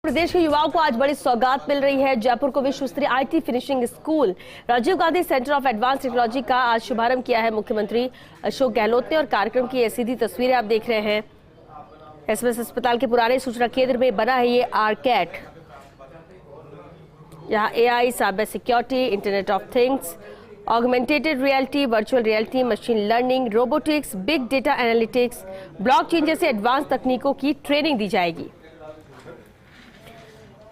प्रदेश के युवाओं को आज बड़ी सौगात मिल रही है। जयपुर को विश्व स्तरीय IT finishing school Rajiv Gandhi centre of advance technology का आज शुभारंभ किया है मुख्यमंत्री अशोक गहलोत ने। और कार्यक्रम की ये सीधी तस्वीरें आप देख रहे हैं। एसएमएस अस्पताल के पुराने सूचना केंद्र में बना है ये आरकेट। यहाँ AI, cyber security, internet of things, augmented reality, virtual reality, machine learning, robotics, big data analytics, blockchain जैसे एडवांस तकनीकों की ट्रेनिंग दी जाएगी।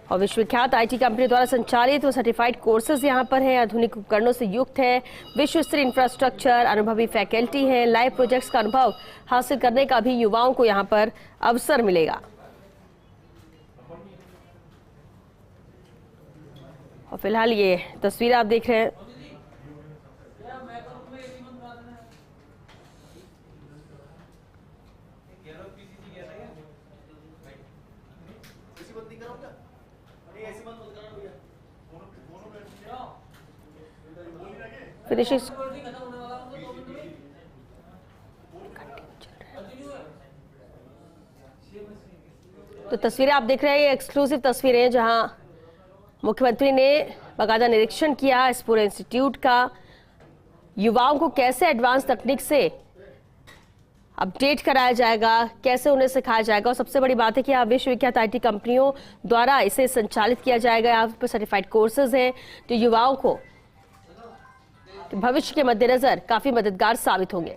और विश्वविख्यात आईटी कंपनी द्वारा संचालित व सर्टिफाइड कोर्सेज यहां पर हैं। आधुनिक उपकरणों से युक्त है, विश्व स्तरीय इंफ्रास्ट्रक्चर, अनुभवी फैकल्टी है। लाइव प्रोजेक्ट्स का अनुभव हासिल करने का भी युवाओं को यहां पर अवसर मिलेगा। और फिलहाल ये तस्वीर आप देख रहे हैं। फिनिशिंग तो तस्वीरें आप देख रहे हैं, ये एक्सक्लूसिव तस्वीरें हैं जहां मुख्यमंत्री ने बाकायदा निरीक्षण किया इस पूरे इंस्टीट्यूट का। युवाओं को कैसे एडवांस तकनीक से अपडेट कराया जाएगा, कैसे उन्हें सिखाया जाएगा। और सबसे बड़ी बात है कि यहाँ विश्वविख्यात आईटी कंपनियों द्वारा इसे संचालित किया जाएगा। यहाँ पर सर्टिफाइड कोर्सेज हैं जो युवाओं को भविष्य के मद्देनजर काफी मददगार साबित होंगे।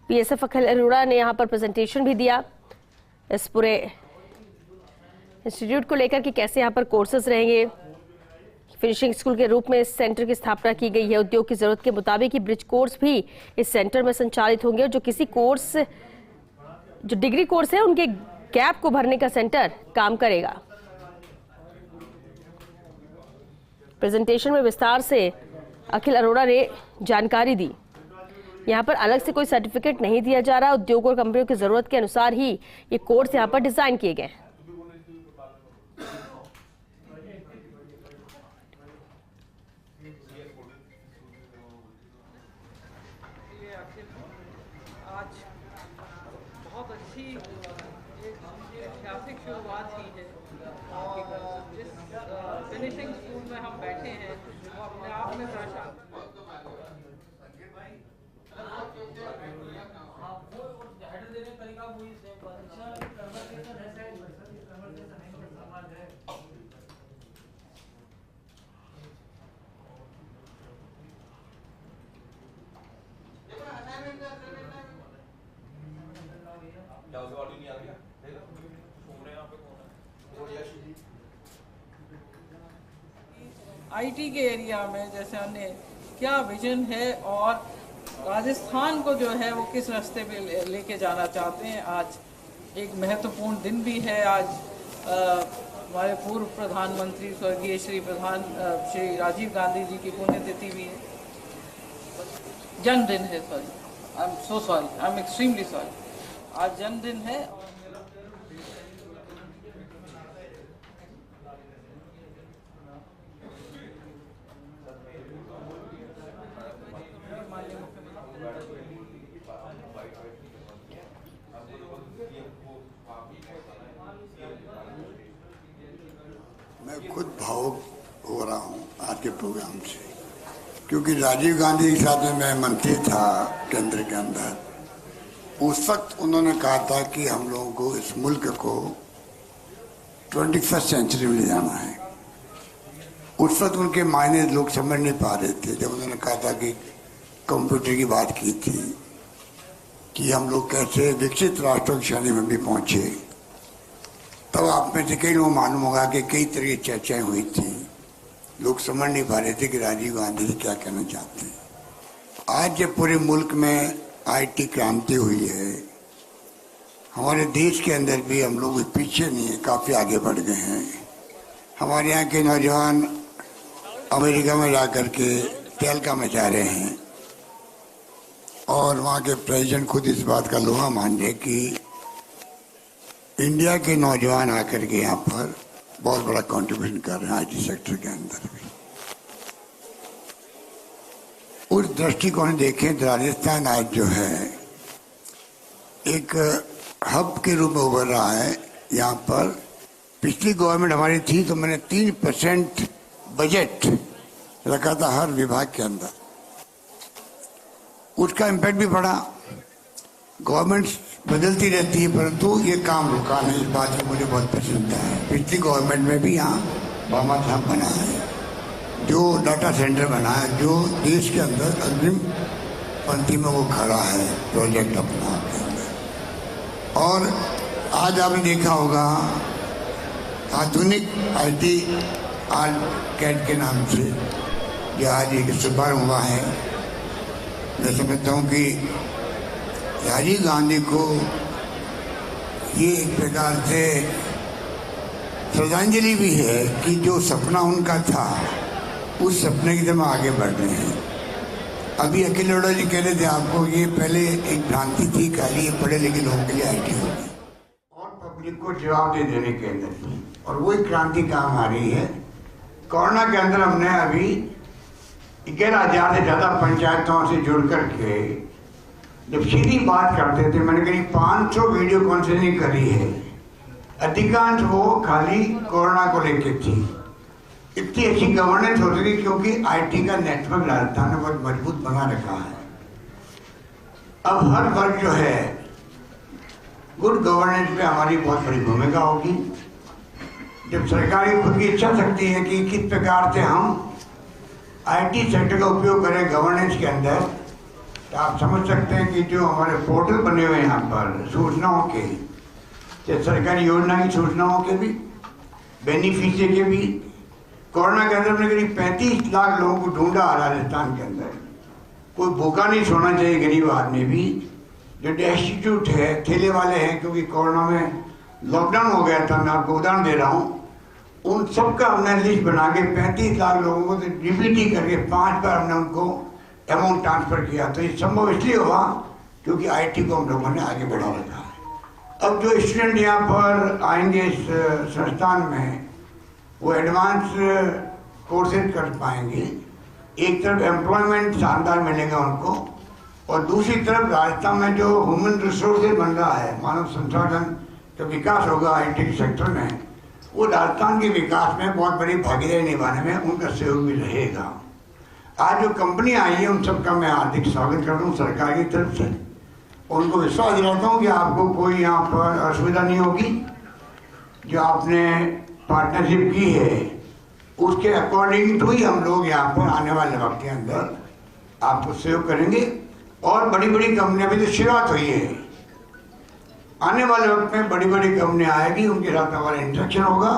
पीएसएफ अखिल अरोड़ा ने यहां पर प्रेजेंटेशन भी दिया इस पूरे इंस्टीट्यूट को लेकर कि कैसे यहां पर कोर्सेज रहेंगे। फिनिशिंग स्कूल के रूप में इस सेंटर की स्थापना की गई है। उद्योग की जरूरत के मुताबिक ही ब्रिज कोर्स भी इस सेंटर में संचालित होंगे। जो किसी कोर्स जो डिग्री कोर्स है उनके गैप को भरने का सेंटर काम करेगा। प्रेजेंटेशन में विस्तार से अखिल अरोड़ा ने जानकारी दी। यहां पर अलग से कोई सर्टिफिकेट नहीं दिया जा रहा। उद्योग और कंपनियों की जरूरत के अनुसार ही ये कोर्स यहां पर डिजाइन किए गए हैं। बहुत अच्छी एक ऐतिहासिक शुरुआत की है और जिस फिनिशिंग स्कूल में हम बैठे हैं वो अपने आप में परेशान आईटी के एरिया में जैसे हमने क्या विजन है और राजस्थान को जो है वो किस रास्ते पे लेके जाना चाहते हैं। आज एक महत्वपूर्ण दिन भी है। आज हमारे पूर्व प्रधानमंत्री स्वर्गीय श्री राजीव गांधी जी की पुण्यतिथि भी है, जन्मदिन है। आई एम एक्सट्रीमली सॉरी, आज जन्मदिन है। मैं खुद भावुक हो रहा हूँ आज के प्रोग्राम से, क्योंकि राजीव गांधी के साथ में मैं मंत्री था केंद्र के अंदर। उस वक्त उन्होंने कहा था कि हम लोगों को इस मुल्क को 21st सेंचुरी में ले जाना है। उस वक्त उनके मायने लोग समझ नहीं पा रहे थे। जब उन्होंने कहा था कि कंप्यूटर की बात की थी कि हम लोग कैसे विकसित राष्ट्रों की श्रेणी में भी पहुंचे, तब आप में से कई लोग मालूम होगा कि कई तरह की चर्चाएं हुई थी। लोग समझ नहीं पा रहे थे कि राजीव गांधी जी क्या कहना चाहते हैं। आज जब पूरे मुल्क में आईटी क्रांति हुई है, हमारे देश के अंदर भी हम लोग पीछे नहीं है, काफ़ी आगे बढ़ गए हैं। हमारे यहाँ के नौजवान अमेरिका में जा कर के तहलका मचा रहे हैं और वहाँ के प्रेसिडेंट खुद इस बात का लोहा मान रहे कि इंडिया के नौजवान आकर के यहाँ पर बहुत बड़ा कंट्रीब्यूशन कर रहे हैं आईटी सेक्टर के अंदर भी। उस दृष्टिकोण देखें तो राजस्थान आज जो है एक हब के रूप में उभर रहा है। यहाँ पर पिछली गवर्नमेंट हमारी थी तो मैंने 3% बजट रखा था हर विभाग के अंदर, उसका इम्पैक्ट भी पड़ा। गवर्नमेंट बदलती रहती है परंतु ये काम रुका नहीं, इस बात की मुझे बहुत पसंद है। पिछली गवर्नमेंट में भी यहाँ बामा साहब बना है, जो डाटा सेंटर बना है, जो देश के अंदर अग्रिम पंक्ति में वो खड़ा है प्रोजेक्ट अपना के अंदर। और आज आपने देखा होगा आधुनिक IT कैट के नाम से जो आज एक शुभारंभ हुआ है। मैं समझता हूँ कि राजीव गांधी को ये एक प्रकार से श्रद्धांजलि भी है कि जो सपना उनका था उस सपने की तरफ आगे बढ़ रहे हैं। अभी अखिल लोढ़ा जी कह रहे थे आपको, ये पहले एक भ्रांति थी खाली ये पढ़े लिखे लोगों के लिए IT होगी और पब्लिक को जवाब दे देने के अंदर, और वही क्रांति काम आ रही है। कोरोना के अंदर हमने अभी 11,000 से ज़्यादा पंचायतों से जुड़ करके जब सीधी बात करते थे, मैंने करीब 500 वीडियो कॉन्फ्रेंसिंग करी है। अधिकांश वो खाली कोरोना को लेकर थी। इतनी अच्छी गवर्नेंस होती थी क्योंकि IT का नेटवर्क राजस्थान ने बहुत मजबूत बना रखा है। अब हर वर्ग जो है गुड गवर्नेंस में हमारी बहुत बड़ी भूमिका होगी। जब सरकार की खुद की इच्छा शक्ति है कि किस प्रकार से हम IT सेक्टर का उपयोग करें गवर्नेंस के अंदर, तो आप समझ सकते हैं कि जो हमारे पोर्टल बने हुए हैं यहाँ पर सूचनाओं के, चाहे सरकारी योजना की सूचनाओं के भी, बेनिफिशियरी के भी। कोरोना के अंदर हमने करीब 35 लाख लोगों को ढूंढा राजस्थान के अंदर। कोई भूखा नहीं सोना चाहिए, गरीब आदमी भी जो डेस्टिट्यूट है, ठेले वाले हैं, क्योंकि कोरोना में लॉकडाउन हो गया था। मैं आपको उदाहरण दे रहा हूँ, उन सबका हमने लिस्ट बना के 35 लाख लोगों को DBT करके 5 बार हमने उनको अमाउंट ट्रांसफर किया। तो ये संभव इसलिए हुआ क्योंकि IT को हम लोगों ने आगे बढ़ा रखा है। अब जो स्टूडेंट यहाँ पर आएंगे इस संस्थान में, वो एडवांस कोर्सेज कर पाएंगे। एक तरफ एम्प्लॉयमेंट शानदार मिलेगा उनको, और दूसरी तरफ राजस्थान में जो ह्यूमन रिसोर्सेज बन रहा है, मानव संसाधन का विकास होगा IT सेक्टर में, वो राजस्थान के विकास में बहुत बड़ी भागीदारी निभाने में उनका सहयोग भी रहेगा। आज जो कंपनी आई है उन सबका मैं हार्दिक स्वागत करता हूँ सरकार की तरफ से। उनको विश्वास दिलाता हूँ कि आपको कोई यहाँ पर असुविधा नहीं होगी। जो आपने पार्टनरशिप की है उसके अकॉर्डिंग तो ही हम लोग यहाँ पर आने वाले वक्त के अंदर आपको सहयोग करेंगे। और बड़ी बड़ी कंपनियां भी तो शुरुआत हुई है, आने वाले वक्त में बड़ी बड़ी कंपनियां आएगी, उनके साथ हमारा इंटरेक्शन होगा।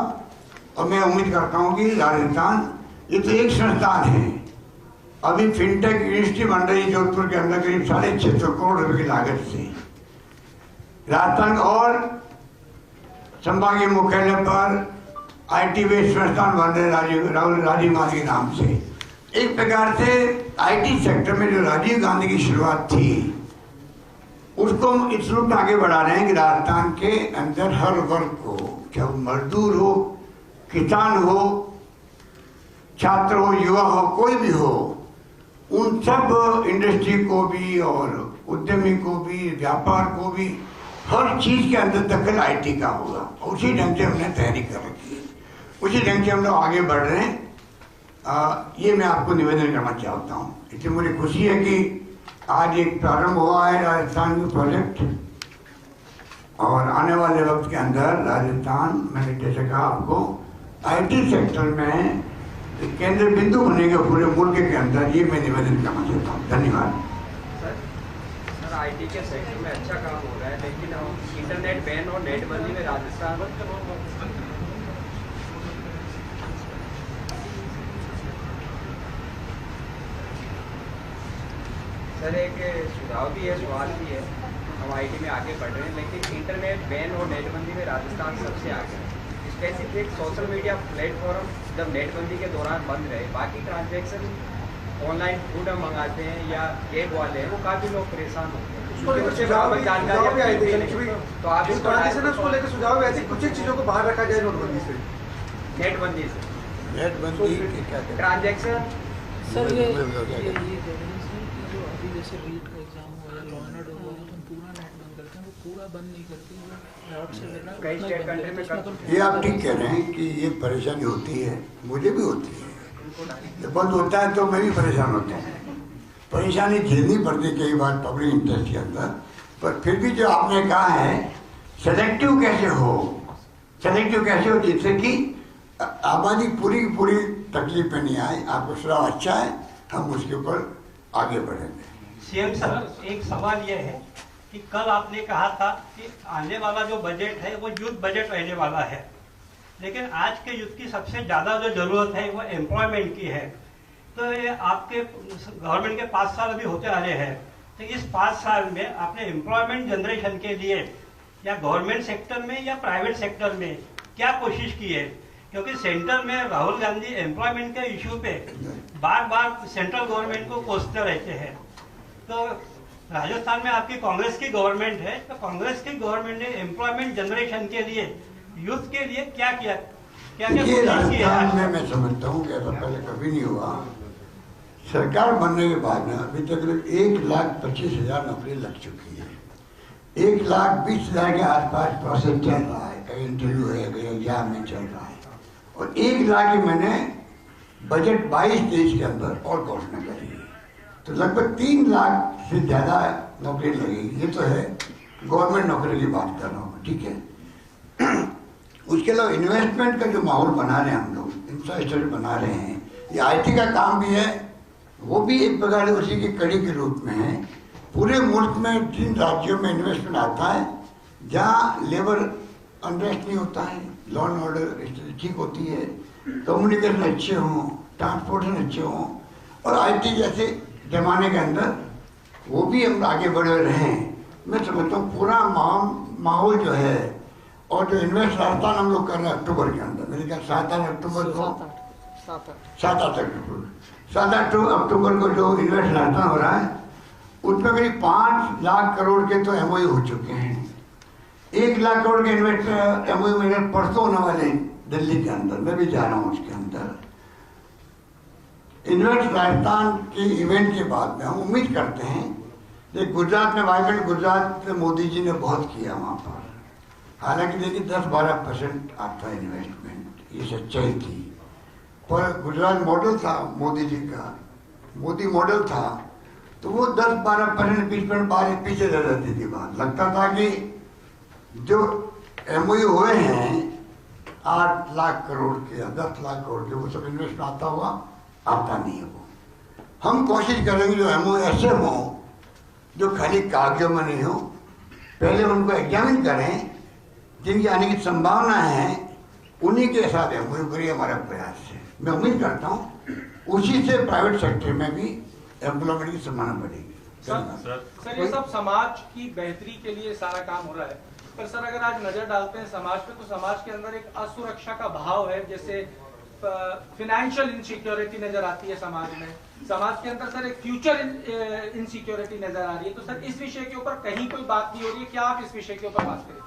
और मैं उम्मीद करता हूँ कि राजस्थान ये तो एक संस्थान है। अभी फिनटेक यूनिवर्सिटी बन रही है जोधपुर के अंदर करीब 650 करोड़ रुपए की लागत से। राजस्थान और संभागीय मुख्यालय पर IT बेस्ड संस्थान बन रहे राजीव गांधी के नाम से। एक प्रकार से IT सेक्टर में जो राजीव गांधी की शुरुआत थी उसको हम इस रूप में आगे बढ़ा रहे हैं कि राजस्थान के अंदर हर वर्ग को, चाहे वो मजदूर हो, किसान हो, छात्र हो, युवा हो, कोई भी हो, उन सब इंडस्ट्री को भी और उद्यमी को भी, व्यापार को भी, हर चीज के अंदर दखल IT का होगा। उसी ढंग से हमने तैयारी कर रखी है, उसी ढंग से हम लोग आगे बढ़ रहे हैं। ये मैं आपको निवेदन करना चाहता हूँ। इसलिए मुझे खुशी है कि आज एक प्रारंभ हुआ है राजस्थान में प्रोजेक्ट, और आने वाले वक्त के अंदर राजस्थान, मैंने जैसे कहा आपको, IT सेक्टर में केंद्र बिंदु बनेगा पूरे मुल्क के अंदर। ये मैं निवेदन करना चाहता हूँ। धन्यवाद। सर IT के सेक्टर में अच्छा काम हो रहा है, लेकिन हम इंटरनेट बैन और नेटबंदी में राजस्थान सर एक सुझाव भी है, सवाल भी है। हम IT में आगे बढ़ रहे हैं, लेकिन इंटरनेट बैन और नेटबंदी में राजस्थान सबसे आगे है। स्पेसिफिक सोशल मीडिया प्लेटफॉर्म जब नेटबंदी के दौरान बंद रहे, बाकी ट्रांजैक्शन ऑनलाइन फूड हम मंगाते हैं या केक वाले हैं, वो काफ़ी लोग परेशान होते हैं। जानकारी आई थी तो आप इसको लेकर सुझाव भी आए थे, कुछ चीज़ों को बाहर रखा जाए नोटबंदी से, नेटबंदी से, नेटबंदी क्या ट्रांजैक्शन। सर ये पूरा बंद नहीं करती, रॉड से लेना कई उतना ही स्टेट बंद कंट्री में करती, कब ये आप ठीक कह रहे हैं कि ये परेशानी होती है, मुझे भी होती है। जब बंद होता है तो मैं भी परेशान होता हूँ। परेशानी झेलनी पड़ती है कई बार पब्लिक इंटरेस्ट के अंदर, पर फिर भी जो आपने कहा है सेलेक्टिव कैसे हो, सेलेक्टिव कैसे हो जिससे कि आबादी पूरी की पूरी तकलीफ में नहीं आए। आपको सुझाव अच्छा है, हम उसके ऊपर आगे बढ़ेंगे। सीएम सर, एक सवाल यह है कि कल आपने कहा था कि आने वाला जो बजट है वो यूथ बजट रहने वाला है, लेकिन आज के यूथ की सबसे ज़्यादा जो जरूरत है वो एम्प्लॉयमेंट की है। तो ये आपके गवर्नमेंट के 5 साल अभी होते आ रहे हैं, तो इस 5 साल में आपने एम्प्लॉयमेंट जनरेशन के लिए या गवर्नमेंट सेक्टर में या प्राइवेट सेक्टर में क्या कोशिश की है? क्योंकि सेंटर में राहुल गांधी एम्प्लॉयमेंट के इशू पे बार बार सेंट्रल गवर्नमेंट को कोसते रहते हैं। तो राजस्थान में आपकी कांग्रेस की गवर्नमेंट है, तो कांग्रेस की गवर्नमेंट ने एम्प्लॉयमेंट जनरेशन के लिए यूथ के लिए क्या किया, क्या क्या ये कोशिश की राजस्थान में है? मैं समझता हूँ कि ऐसा पहले कभी नहीं हुआ। सरकार बनने के बाद में अभी तक 1,25,000 नौकरी लग चुकी है। 1,20,000 के आसपास प्रोसेस चल रहा है, कहीं इंटरव्यू है, कहीं एग्जाम में चल रहा है, और 1 लाख की मैंने बजट 22-23 के अंदर और घोषणा करी है। तो लगभग 3 लाख से ज़्यादा नौकरी लगेगी। ये तो है गवर्नमेंट नौकरी की बात कर रहा हूँ, ठीक है। उसके अलावा इन्वेस्टमेंट का जो माहौल बना रहे हैं हम लोग, इंफ्रास्ट्रक्चर बना रहे हैं, ये IT का काम भी है, वो भी एक प्रकार से उसी की कड़ी के रूप में है। पूरे मुल्क में जिन राज्यों में इन्वेस्टमेंट आता है, जहाँ लेबर अनरेस्ट नहीं होता है, लॉ एंड ऑर्डर स्थिति ठीक होती है, कम्युनिकेशन अच्छे हों, ट्रांसपोर्टेशन अच्छे हों, और IT जैसे जमाने के अंदर वो भी हम आगे बढ़ रहे हैं। मैं समझता हूँ पूरा माहौल जो है, और जो इन्वेस्ट राजस्थान हम लोग कर रहे हैं अक्टूबर के अंदर, मेरे ख्याल 7-8 अक्टूबर को 7-8 अक्टूबर को जो इन्वेस्ट राजस्थान हो रहा है, उसमें करीब 5 लाख करोड़ के तो MOU हो चुके हैं। 1 लाख करोड़ के इन्वेस्ट MOU मेरे परसों होने वाले दिल्ली के अंदर, मैं भी जा रहा हूँ उसके अंदर। इन्वेस्ट राजस्थान के इवेंट के बाद में हम उम्मीद करते हैं कि गुजरात में, वाइब्रेंट गुजरात में मोदी जी ने बहुत किया वहाँ पर। हालांकि देखिए 10-12% आता है इन्वेस्टमेंट, ये सच्चाई थी, पर गुजरात मॉडल था मोदी जी का, मोदी मॉडल था, तो वो 10-12%, 20% पीछे रह जाती थी बात। लगता था कि जो MOU हुए हैं 8 लाख करोड़ के या 10 लाख करोड़ के, वो सब इन्वेस्टमेंट आता हुआ, आता नहीं है वो। हम कोशिश करेंगे जो MOU ऐसे हों जो खाली कागजों में नहीं हो, पहले उनको एग्जामिन करें, जिनकी आने की संभावना है उन्हीं के साथ MOU करिए, हमारा प्रयास है। मैं उम्मीद करता हूँ उसी से प्राइवेट सेक्टर में भी एम्प्लॉयमेंट की संभावना बढ़ेगी। सर ये सब समाज की बेहतरी के लिए सारा काम हो रहा है, पर सर अगर आज नजर डालते हैं समाज पे, तो समाज के अंदर एक असुरक्षा का भाव है, जैसे फिनेंशियल इनसिक्योरिटी नजर आती है समाज में, समाज के अंदर सर एक फ्यूचर इनसिक्योरिटी नजर आ रही है। तो सर इस विषय के ऊपर कहीं कोई बात नहीं हो रही है, क्या आप इस विषय के ऊपर बात करें?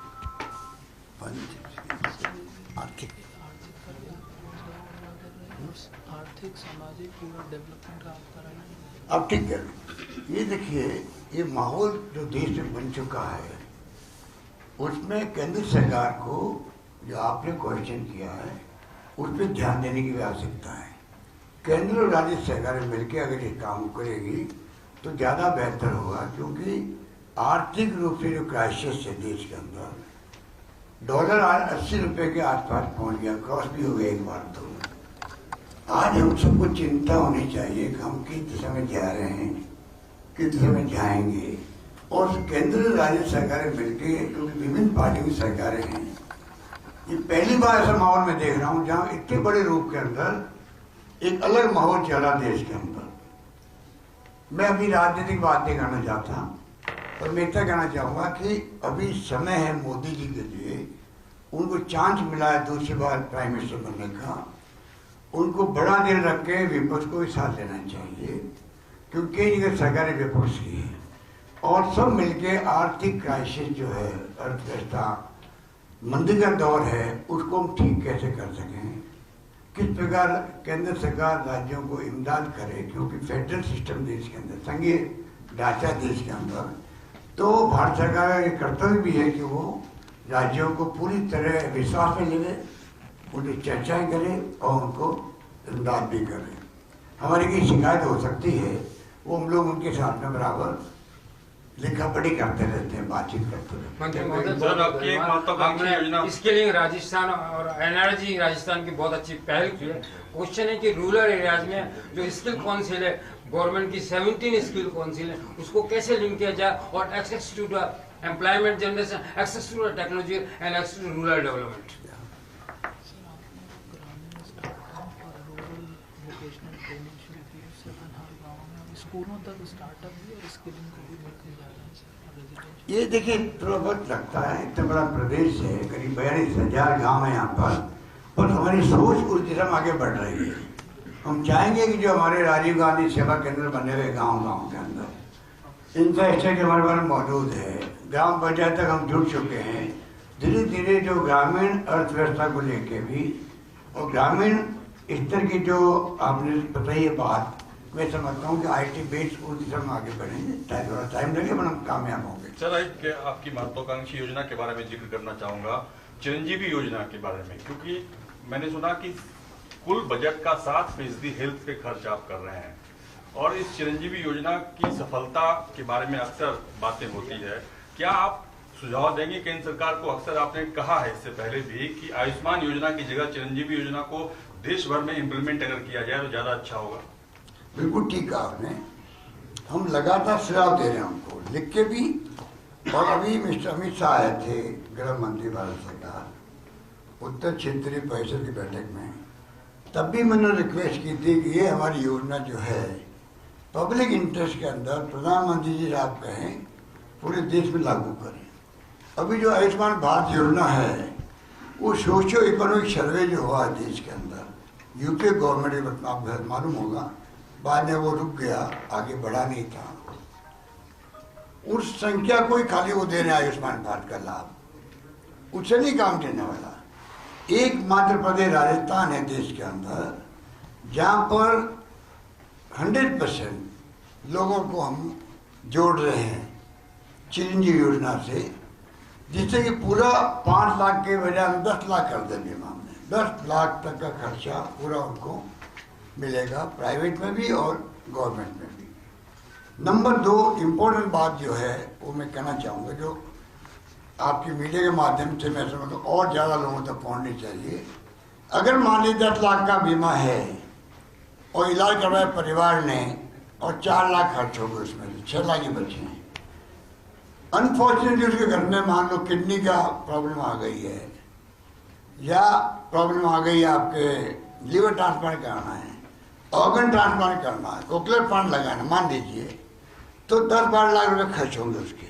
आर्थिक सामाजिक पूरा डेवलपमेंट का आप कराएंगे। अब ठीक है, ये देखिए, ये माहौल जो देश में बन चुका है, उसमें केंद्र सरकार को, जो आपने क्वेश्चन किया है, उस पर ध्यान देने की आवश्यकता है। केंद्र और राज्य सरकारें मिलकर अगर ये काम करेगी तो ज़्यादा बेहतर होगा, क्योंकि आर्थिक रूप से जो क्राइसिस है देश के अंदर, डॉलर आज 80 रुपये के आसपास पहुंच गया, क्रॉस भी हो गया एक बार। तो आज हम सबको चिंता होनी चाहिए कि हम किस दिशा में जा रहे हैं, किस दिशा में जाएंगे, और केंद्र राज्य सरकारें मिलकर, क्योंकि विभिन्न पार्टियों की सरकारें हैं, ये पहली बार ऐसा माहौल में देख रहा हूँ जहाँ इतने बड़े रूप के अंदर एक अलग माहौल चल रहा देश के अंदर। मैं अभी राजनीतिक बात नहीं करना चाहता, पर मैं इतना कहना चाहूँगा कि अभी समय है मोदी जी के लिए, उनको चांस मिला है दूसरी बार प्राइम मिनिस्टर बनने का, उनको बड़ा दिल रख के विपक्ष को भी साथ लेना चाहिए, क्योंकि सरकारें विपक्ष की है, और सब मिलके आर्थिक क्राइसिस जो है, अर्थव्यवस्था मंदी का दौर है, उसको हम ठीक कैसे कर सकें, किस प्रकार केंद्र सरकार राज्यों को इमदाद करे, क्योंकि फेडरल सिस्टम देश के अंदर, संघीय ढांचा देश के अंदर तो भारत सरकार का ये कर्तव्य भी है कि वो राज्यों को पूरी तरह विश्वास में लेवे, उनकी चर्चाएं करें और उनको इमदाद भी करें। हमारी कोई शिकायत हो सकती है, वो हम लोग उनके साथ में बराबर लिखा पढ़ी करते रहते हैं, बातचीत करते रहते हैं। मंत्री महोदय, स्किलिंग राजस्थान और एनर्जी राजस्थान की बहुत अच्छी पहल की है। क्वेश्चन है कि रूरल एरियाज में जो स्किल काउंसिल है, गवर्नमेंट की 17 स्किल काउंसिल है, उसको कैसे लिंक किया जाए और access to the employment generation, access to the technology and access to rural development. स्कूलों तक स्टार्टअप भी और स्किलिंग को भी लेकर जा रहे हैं सर। ये देखिए थोड़ा बहुत लगता है, इतना बड़ा प्रदेश है, करीब 42,000 गाँव है यहाँ पर हमारी सोच उस दिशा में आगे बढ़ रही है। हम चाहेंगे कि जो हमारे राजीव गांधी सेवा केंद्र बने हुए गाँव के अंदर इंफ्रास्ट्रक्चर हमारे पास मौजूद है, ग्राम पंचायत तक हम जुड़ चुके हैं। धीरे धीरे जो ग्रामीण अर्थव्यवस्था को लेके भी और ग्रामीण स्तर की जो आपने बताई है बात, मैं समझता हूँ कि IT बेस्ड उस दिशा में आगे बढ़ेंगे। थोड़ा टाइम लगेगा पर हम कामयाब होंगे। सर, आपकी महत्वाकांक्षी योजना के बारे में जिक्र करना चाहूँगा, चिरंजीवी योजना के बारे में, क्योंकि मैंने सुना कि कुल बजट का 7% हेल्थ पे खर्च आप कर रहे हैं और इस चिरंजीवी योजना की सफलता के बारे में अक्सर बातें होती है। क्या आप सुझाव देंगे? केंद्र सरकार को अक्सर आपने कहा है इससे पहले भी कि आयुष्मान योजना की जगह चिरंजीवी योजना को देश भर में इम्प्लीमेंट अगर किया जाए तो ज्यादा अच्छा होगा। बिल्कुल ठीक कहा आपने, हम लगातार सुझाव दे रहे हैं उनको लिख के भी। और अभी मिस्टर अमित शाह आए थे, गृह मंत्री भारत सरकार, उत्तर क्षेत्रीय परिषद की बैठक में, तब भी मैंने रिक्वेस्ट की थी कि ये हमारी योजना जो है पब्लिक इंटरेस्ट के अंदर प्रधानमंत्री जी आप कहें पूरे देश में लागू करें। अभी जो आयुष्मान भारत योजना है वो सोशियो इकोनॉमिक सर्वे जो हुआ देश के अंदर, यूपी गवर्नमेंट, आपको मालूम होगा, बाद में वो रुक गया, आगे बढ़ा नहीं था। उस संख्या को ही खाली वो दे रहे हैं आयुष्मान भारत का लाभ, उससे नहीं काम चलने वाला। एकमात्र प्रदेश राजस्थान है देश के अंदर जहाँ पर 100% लोगों को हम जोड़ रहे हैं चिरंजीवी योजना से, जिससे कि पूरा 5 लाख के बजाय 10 लाख कर दें बीमा में। 10 लाख तक का खर्चा पूरा उनको मिलेगा, प्राइवेट में भी और गवर्नमेंट में भी। नंबर 2 इम्पोर्टेंट बात जो है वो मैं कहना चाहूँगा, जो आपकी मीडिया के माध्यम से मैं समझता हूँ और ज़्यादा लोगों तक पहुँचनी चाहिए। अगर मान लीजिए 10 लाख का बीमा है और इलाज करवाया परिवार ने और 4 लाख खर्च हो गए, उसमें 6 लाख ही बचे हैं। अनफॉर्चुनेटली उसके घर में मान लो किडनी का प्रॉब्लम आ गई है या प्रॉब्लम आ गई है, आपके लीवर ट्रांसप्लांट कराना है, ऑर्गन ट्रांसप्लांट करना है, कोक्लियर प्लांट लगाना, मान लीजिए, तो 10-12 लाख रुपए खर्च होंगे उसके,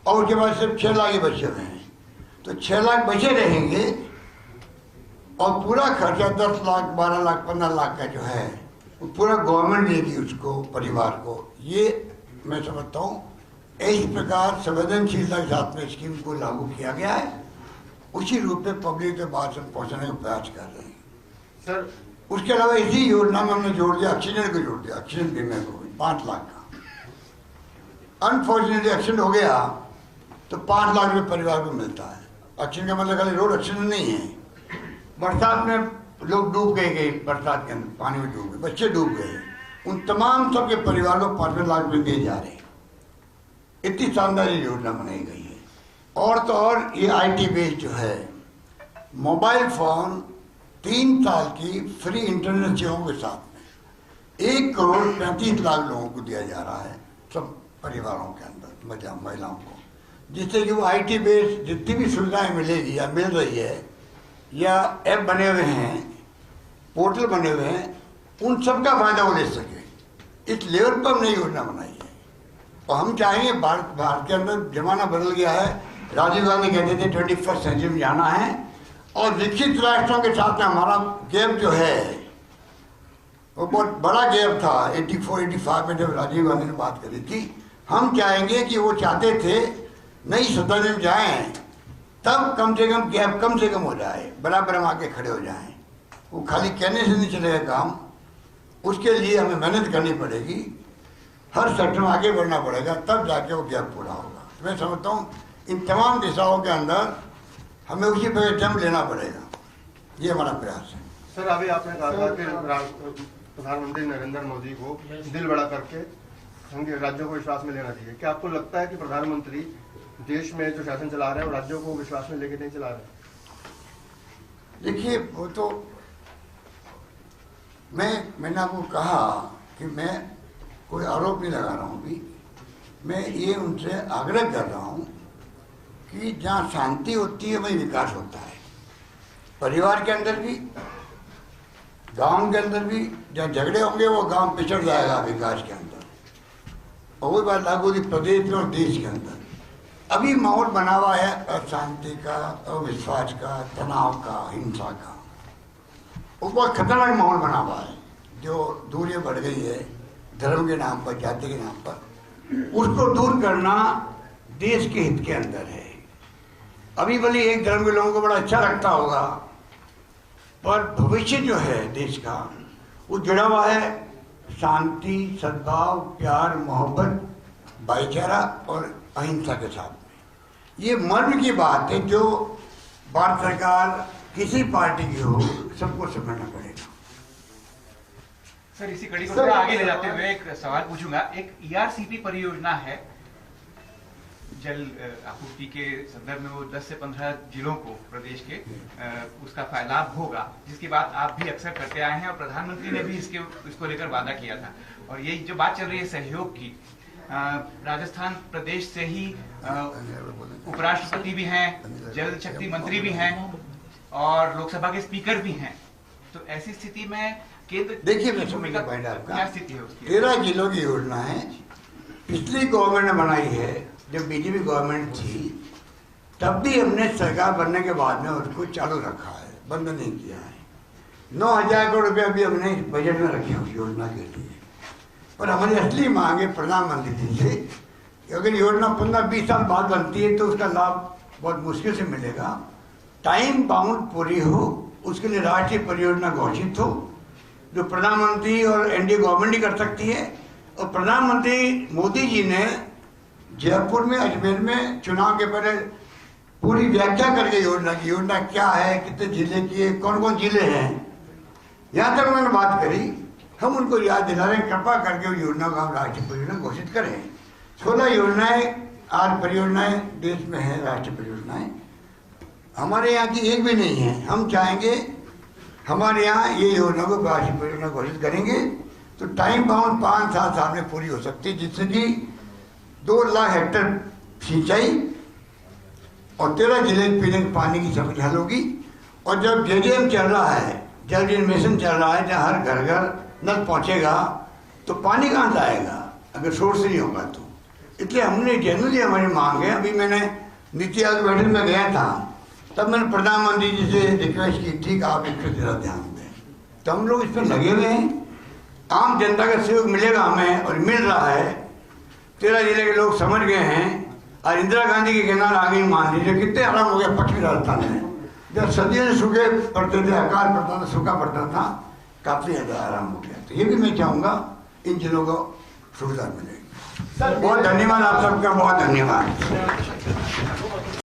और उसके बाद सिर्फ 6 लाख ही बचे हुए हैं। तो 6 लाख बचे रहेंगे और पूरा खर्चा 10 लाख, 12 लाख, 15 लाख का जो है वो पूरा गवर्नमेंट देगी उसको, परिवार को। ये मैं समझता हूँ इस प्रकार संवेदनशीलता के साथ में स्कीम को लागू किया गया है, उसी रूप में पब्लिक के पास हम पहुँचने का प्रयास कर रहे हैं सर। उसके अलावा इसी योजना में हमने जोड़ दिया ऑक्सीजन को, जोड़ दिया ऑक्सीजन बीमे को 5 लाख का। अनफॉर्चुनेटली एक्सीडेंट हो गया तो 5 लाख रुपये परिवार को मिलता है। ऑक्सीजन का मतलब खाली रोड ऑक्सीजन नहीं है, बरसात में लोग डूब गए बरसात के अंदर पानी में डूब गए, बच्चे डूब गए, उन तमाम सबके परिवार को 5 लाख रुपये दिए जा रहे हैं। इतनी शानदार ये योजना बनाई गई है। और तो और ये IT बेस्ड जो है, मोबाइल फोन 3 साल की फ्री इंटरनेट सेवाओं के साथ में 1 करोड़ 35 लाख लोगों को दिया जा रहा है, सब परिवारों के अंदर महिलाओं को, जिससे कि वो IT बेस्ड जितनी भी सुविधाएं मिलेगी या मिल रही है या ऐप बने हुए हैं, पोर्टल बने हुए हैं, उन सब का फायदा वो ले सके। इस लेवल पर हमने योजना बनाई है और हम चाहेंगे भारत के अंदर जमाना बदल गया है। राजीव गांधी कहते थे 21st सेंचुरी में जाना है और विकसित राष्ट्रों के साथ में हमारा गैप जो है वो बहुत बड़ा गैप था। 84-85 में जब राजीव गांधी ने बात करी थी, हम चाहेंगे कि वो चाहते थे नई सदी में जाएं, तब कम से कम गैप कम से कम हो जाए, बराबर हम आके खड़े हो जाएं। वो खाली कहने से नहीं चलेगा काम, उसके लिए हमें मेहनत करनी पड़ेगी, हर सेक्टर में आगे बढ़ना पड़ेगा, तब जाके वो गैप पूरा होगा। मैं समझता हूँ इन तमाम दिशाओं के अंदर हमें उसी पर जम लेना पड़ेगा, ये हमारा प्रयास है। सर, अभी आपने कहा था कि प्रधानमंत्री नरेंद्र मोदी को दिल बड़ा करके राज्यों को विश्वास में लेना चाहिए। क्या आपको लगता है कि प्रधानमंत्री देश में जो शासन चला रहे हैं वो राज्यों को विश्वास में लेके नहीं चला रहे? देखिए, वो तो मैंने आपको कहा कि मैं कोई आरोप नहीं लगा रहा हूँ अभी। मैं ये उनसे आग्रह कर रहा हूँ कि जहाँ शांति होती है वहीं विकास होता है। परिवार के अंदर भी, गांव के अंदर भी जहाँ झगड़े होंगे वो गांव पिछड़ जाएगा विकास के अंदर। और वही बात लागू होती प्रदेश में और देश के अंदर। अभी माहौल बना हुआ है अशांति का, अविश्वास का, तनाव का, हिंसा का। वो बहुत खतरनाक माहौल बना हुआ है, जो दूरियां बढ़ गई है धर्म के नाम पर, जाति के नाम पर। उसको दूर करना देश के हित के अंदर है। अभी भले एक धर्म के लोगों को बड़ा अच्छा लगता होगा, पर भविष्य जो है देश का वो जुड़ा हुआ है शांति, सद्भाव, प्यार, मोहब्बत, भाईचारा और अहिंसा के साथ में। ये मर्म की बात है जो भारत सरकार किसी पार्टी की हो, सबको समझना पड़ेगा। सर, इसी कड़ी को थोड़ा आगे ले जाते हुए एक सवाल पूछूंगा। एक ईआरसीपी परियोजना है जल आपूर्ति के संदर्भ में, वो 10 से 15 जिलों को प्रदेश के उसका फैलाव होगा, जिसकी बात आप भी अक्सर करते आए हैं और प्रधानमंत्री ने भी इसको लेकर वादा किया था। और ये जो बात चल रही है सहयोग की, राजस्थान प्रदेश से ही उपराष्ट्रपति भी हैं, जल शक्ति मंत्री भी हैं और लोकसभा के स्पीकर भी हैं। तो ऐसी स्थिति में केंद्र देखिए, मैं क्या स्थिति है उसकी? 13 जिलों की योजना है, पिछली गवर्नमेंट ने बनाई है। जब बीजेपी गवर्नमेंट थी तब भी हमने सरकार बनने के बाद में उसको चालू रखा है, बंद नहीं किया है। 9,000 करोड़ रुपये अभी हमने बजट में रखे उस योजना के लिए। पर हमारी असली मांग है प्रधानमंत्री जी से कि अगर योजना 15-20 साल बाद बनती है तो उसका लाभ बहुत मुश्किल से मिलेगा। टाइम बाउंड पूरी हो, उसके लिए राष्ट्रीय परियोजना घोषित हो, जो प्रधानमंत्री और एनडीए गवर्नमेंट ही कर सकती है। और प्रधानमंत्री मोदी जी ने जयपुर में, अजमेर में चुनाव के पहले पूरी व्याख्या करके योजना क्या है, कितने जिले की है, कौन कौन जिले हैं, यहाँ तक उन्होंने बात करी। हम उनको याद दिला रहे हैं, कृपा करके उस योजना को हम राष्ट्रीय परियोजना घोषित करें। 16 योजनाएं आज परियोजनाएं देश में है, राष्ट्रीय परियोजनाएं। हमारे यहाँ की एक भी नहीं है। हम चाहेंगे हमारे यहाँ ये योजना को राष्ट्रीय परियोजना घोषित करेंगे तो टाइम बाउंड 5-7 साल में पूरी हो सकती है, जिससे कि 2 लाख हेक्टेयर सिंचाई और 13 जिले पीने के पानी की समस्या हल होगी। और जब JJM चल रहा है, जल जीवन मिशन चल रहा है, जहाँ हर घर घर नल पहुँचेगा तो पानी कहाँ से आएगा अगर सोर्स नहीं होगा तो। इसलिए हमने जनरली हमारी मांग है। अभी मैंने नीति आयोग बैठक में गया था, तब मैंने प्रधानमंत्री जी से रिक्वेस्ट की थी कि आप इस पर जरा ध्यान दें। तो हम लोग इस पर लगे हुए हैं। आम जनता का सहयोग मिलेगा हमें और मिल रहा है। 13 जिले के लोग समझ गए हैं। और इंदिरा गांधी के किनारे आगे मान लीजिए कितने आराम हो गया पश्चिमी राजस्थान में। जब सदियों से सूखे पड़ते थे, अकाल पड़ता था, सूखा पड़ता था, काफी ज़्यादा आराम हो गया। तो ये भी मैं चाहूँगा इन जिलों को सुविधा मिलेगी। बहुत धन्यवाद आप सबका, बहुत धन्यवाद।